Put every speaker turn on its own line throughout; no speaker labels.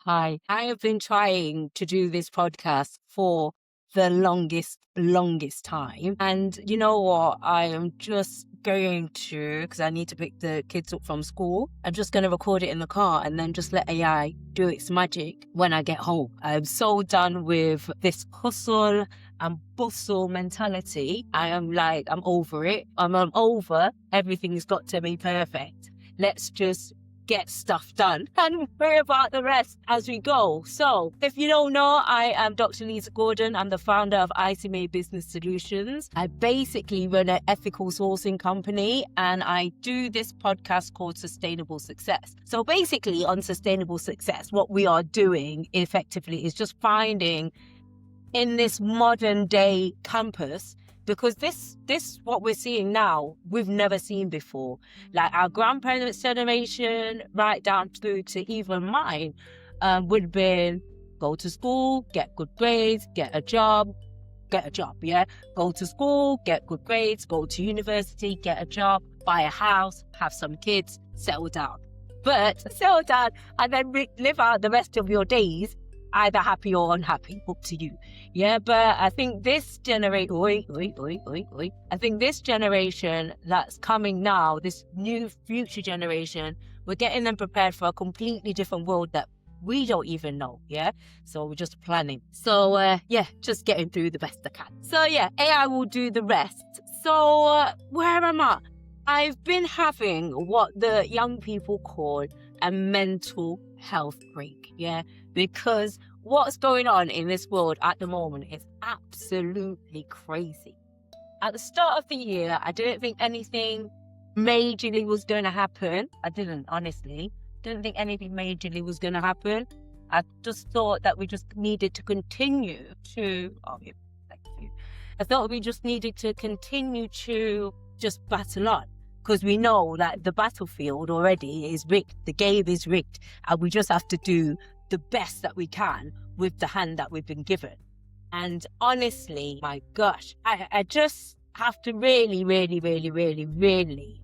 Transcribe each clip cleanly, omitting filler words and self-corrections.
Hi, I have been trying to do this podcast for the longest time. And you know what? I am just going to, because I need to pick the kids up from school, I'm just going to record it in the car and then just let AI do its magic when I get home. I'm so done with this hustle and bustle mentality. I'm over it. I'm over everything's got to be perfect. Let's just get stuff done and worry about the rest as we go. So if you don't know, I am Dr. Lisa Gordon. I'm the founder of ICMA Business Solutions. I basically run an ethical sourcing company and I do this podcast called Sustainable Success. So basically on Sustainable Success, what we are doing effectively is just finding in this modern day campus, because this what we're seeing now, we've never seen before. Like our grandparents' generation, right down through to even mine, would have been go to school, get good grades, get a job, yeah? Go to school, get good grades, go to university, get a job, buy a house, have some kids, settle down. But settle down and then live out the rest of your days either happy or unhappy, up to you. Yeah, but I think this generation, I think this generation that's coming now, this new future generation, we're getting them prepared for a completely different world that we don't even know, yeah? So we're just planning. So, just getting through the best I can. So, AI will do the rest. So, where am I? I've been having what the young people call a mental health break, yeah? Because what's going on in this world at the moment is absolutely crazy. At the start of the year, I didn't think anything majorly was going to happen. I didn't, honestly. Didn't think anything majorly was going to happen. I just thought that we just needed to continue to... thank you. I thought we just needed to continue to just battle on. Because we know that the battlefield already is rigged. The game is rigged. And we just have to do the best that we can with the hand that we've been given. And honestly, my gosh, I just have to really,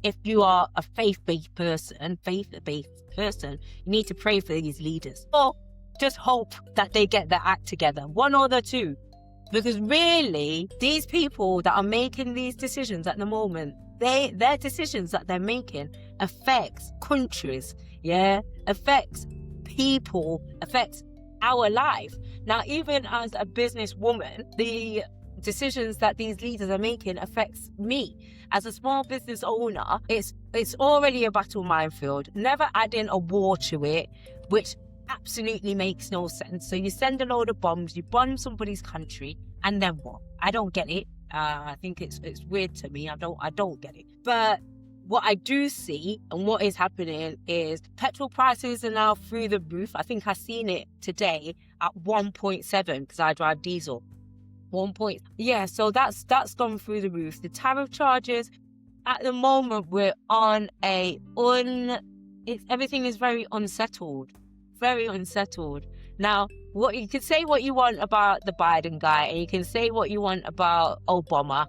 if you are a faith-based person, you need to pray for these leaders. Or just hope that they get their act together, one or the two. Because really, these people that are making these decisions at the moment, their decisions that they're making affects countries, affects people, affects our life. Now, even as a businesswoman, the decisions that these leaders are making affects me. As a small business owner, it's already a battle minefield. Never adding a war to it, which absolutely makes no sense. So you send a load of bombs, you bomb somebody's country, and then what? I don't get it. I think it's weird to me. I don't get it. But what I do see and what is happening is petrol prices are now through the roof. I think I seen it today at 1.7 because I drive diesel. So that's gone through the roof. The tariff charges at the moment, we're on everything is very unsettled. Now, what you can say what you want about the Biden guy, and you can say what you want about Obama,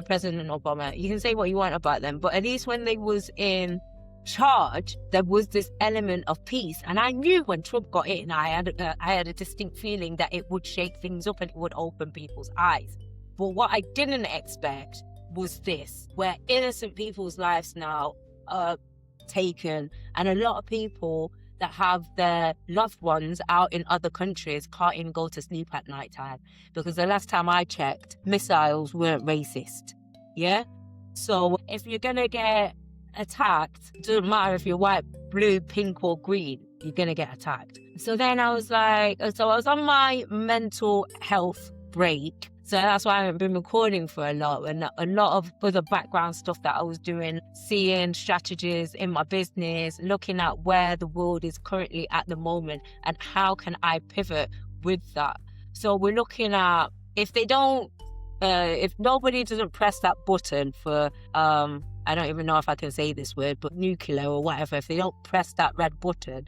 President Obama. You can say what you want about them, but at least when they was in charge, there was this element of peace. And I knew when Trump got in, I had a distinct feeling that it would shake things up and it would open people's eyes. But what I didn't expect was this, where innocent people's lives now are taken, and a lot of people that have their loved ones out in other countries can't even go to sleep at night time, because the last time I checked, missiles weren't racist. So if you're gonna get attacked, it doesn't matter if you're white, blue, pink or green, you're gonna get attacked. So then I was on my mental health break. So that's why I haven't been recording for a lot, and a lot of other background stuff that I was doing, seeing strategies in my business, looking at where the world is currently at the moment and how can I pivot with that. So we're looking at if nobody doesn't press that button for, I don't even know if I can say this word, but nuclear or whatever, if they don't press that red button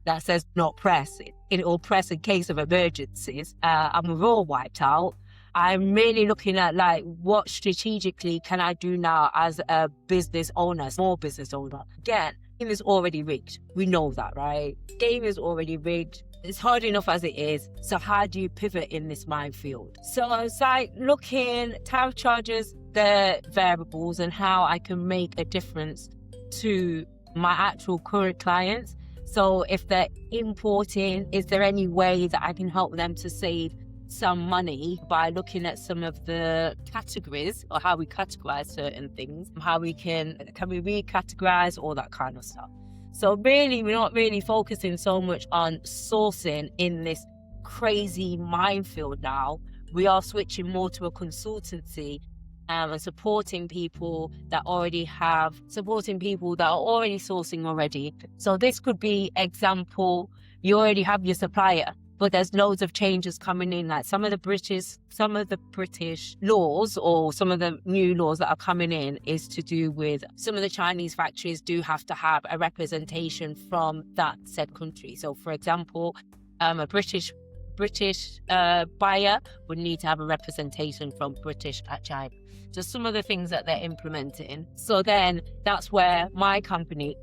that says not press, it will press in case of emergencies, and we're all wiped out. I'm really looking at what strategically can I do now as a business owner, small business owner. Again, game is already rigged. We know that, right? Game is already rigged. It's hard enough as it is. So how do you pivot in this minefield? So it's like looking tariff charges, the variables, and how I can make a difference to my actual current clients. So if they're importing, is there any way that I can help them to save some money by looking at some of the categories or how we categorize certain things, how we can we recategorize, all that kind of stuff. So really, we're not really focusing so much on sourcing in this crazy minefield now. We are switching more to a consultancy and supporting people that are already sourcing already. So this could be example, you already have your supplier, but there's loads of changes coming in, like some of the British laws or some of the new laws that are coming in is to do with some of the Chinese factories do have to have a representation from that said country. So for example, a British buyer would need to have a representation from British at China. Just some of the things that they're implementing. So then that's where my company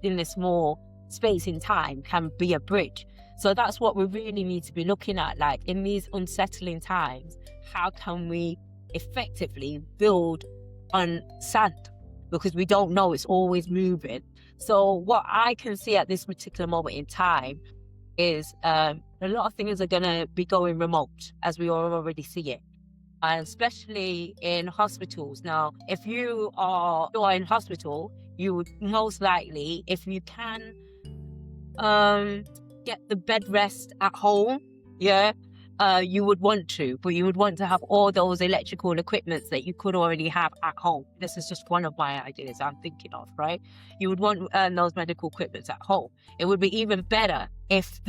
in this small space in time can be a bridge. So that's what we really need to be looking at. Like in these unsettling times, how can we effectively build on sand? Because we don't know, it's always moving. So what I can see at this particular moment in time is a lot of things are going to be going remote, as we already see it. And especially in hospitals. Now, if you are in hospital, you would most likely, if you can get the bed rest at home, you would want to, but you would want to have all those electrical equipments that you could already have at home. This is just one of my ideas I'm thinking of, right? You would want those medical equipments at home. It would be even better if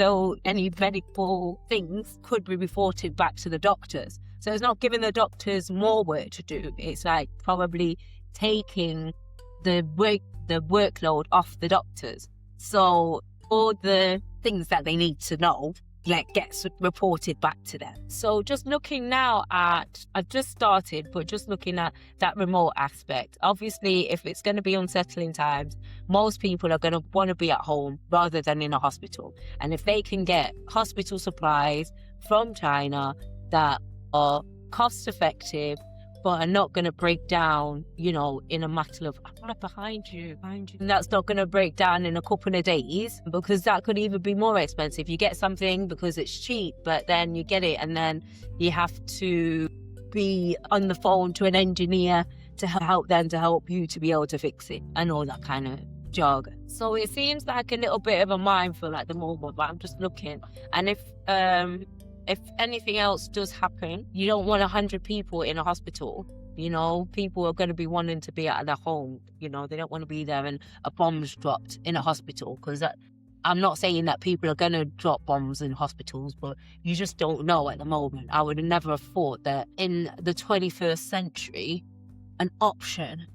any medical things could be reported back to the doctors. So it's not giving the doctors more work to do. It's like probably taking the workload off the doctors. So all the things that they need to know gets reported back to them. So just looking now at, I've just started, but just looking at that remote aspect. Obviously, if it's going to be unsettling times, most people are going to want to be at home rather than in a hospital. And if they can get hospital supplies from China that are cost effective but are not going to break down, in a matter of, I'm right behind you. And that's not going to break down in a couple of days, because that could even be more expensive. You get something because it's cheap, but then you get it and then you have to be on the phone to an engineer to help you to be able to fix it and all that kind of jargon. So it seems like a little bit of a minefield at the moment, but I'm just looking. And if anything else does happen, you don't want 100 people in a hospital. People are going to be wanting to be at their home. They don't want to be there and a bomb's dropped in a hospital, because I'm not saying that people are going to drop bombs in hospitals, but you just don't know at the moment. I would have never have thought that in the 21st century, an option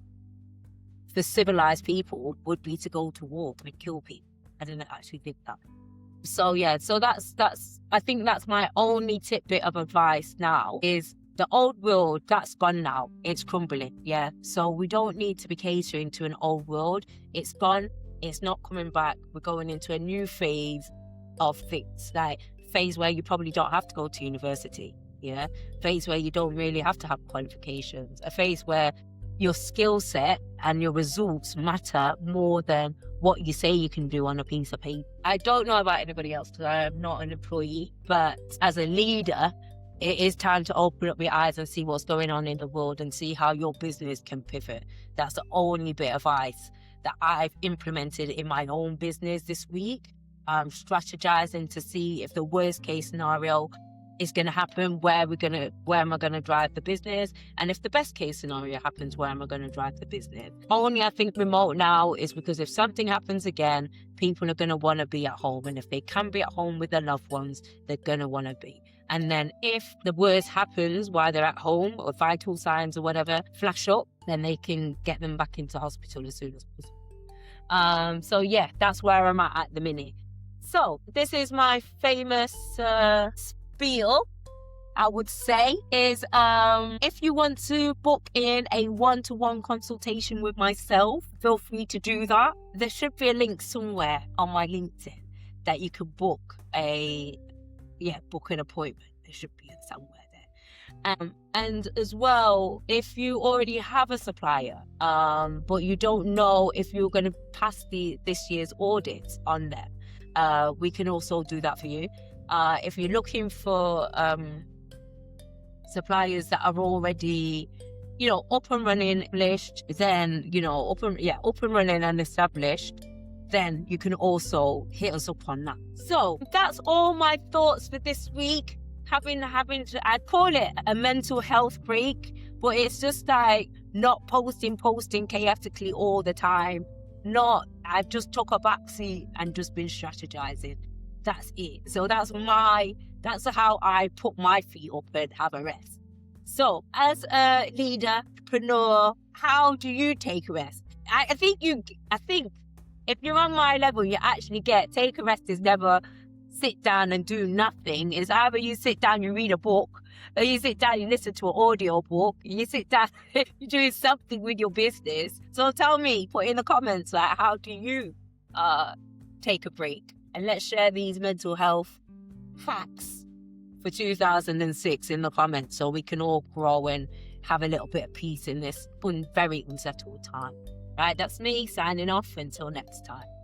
for civilized people would be to go to war and kill people. I didn't actually think that. So that's I think that's my only tidbit of advice now, is the old world, that's gone now. It's crumbling, So we don't need to be catering to an old world. It's gone. It's not coming back. We're going into a new phase of things, like phase where you probably don't have to go to university, phase where you don't really have to have qualifications, a phase where your skill set and your results matter more than what you say you can do on a piece of paper. I don't know about anybody else because I am not an employee, but as a leader, it is time to open up your eyes and see what's going on in the world and see how your business can pivot. That's the only bit of advice that I've implemented in my own business this week. I'm strategizing to see if the worst case scenario is going to happen, where am I going to drive the business? And if the best case scenario happens, where am I going to drive the business? Only I think remote now is because if something happens again, people are going to want to be at home. And if they can be at home with their loved ones, they're going to want to be. And then if the worst happens while they're at home, or vital signs or whatever flash up, then they can get them back into hospital as soon as possible. So that's where I'm at the minute. So this is my famous spiel, I would say, is if you want to book in a one-to-one consultation with myself, feel free to do that. There should be a link somewhere on my LinkedIn that you can book book an appointment. There should be somewhere there. And as well, if you already have a supplier, but you don't know if you're going to pass this year's audit on them, we can also do that for you. If you're looking for suppliers that are already, up and running, established, then, up and running and established, then you can also hit us up on that. So that's all my thoughts for this week. I'd call it a mental health break, but it's just like not posting chaotically all the time. I've just took a backseat and just been strategizing. That's it. So that's how I put my feet up and have a rest. So as a leader, entrepreneur, how do you take a rest? I think if you're on my level, you actually take a rest is never sit down and do nothing. It's either you sit down, you read a book, or you sit down, you listen to an audio book, you sit down, you're doing something with your business. So tell me, put in the comments, like, how do you take a break? And let's share these mental health facts for 2006 in the comments so we can all grow and have a little bit of peace in this very unsettled time. Right, that's me signing off until next time.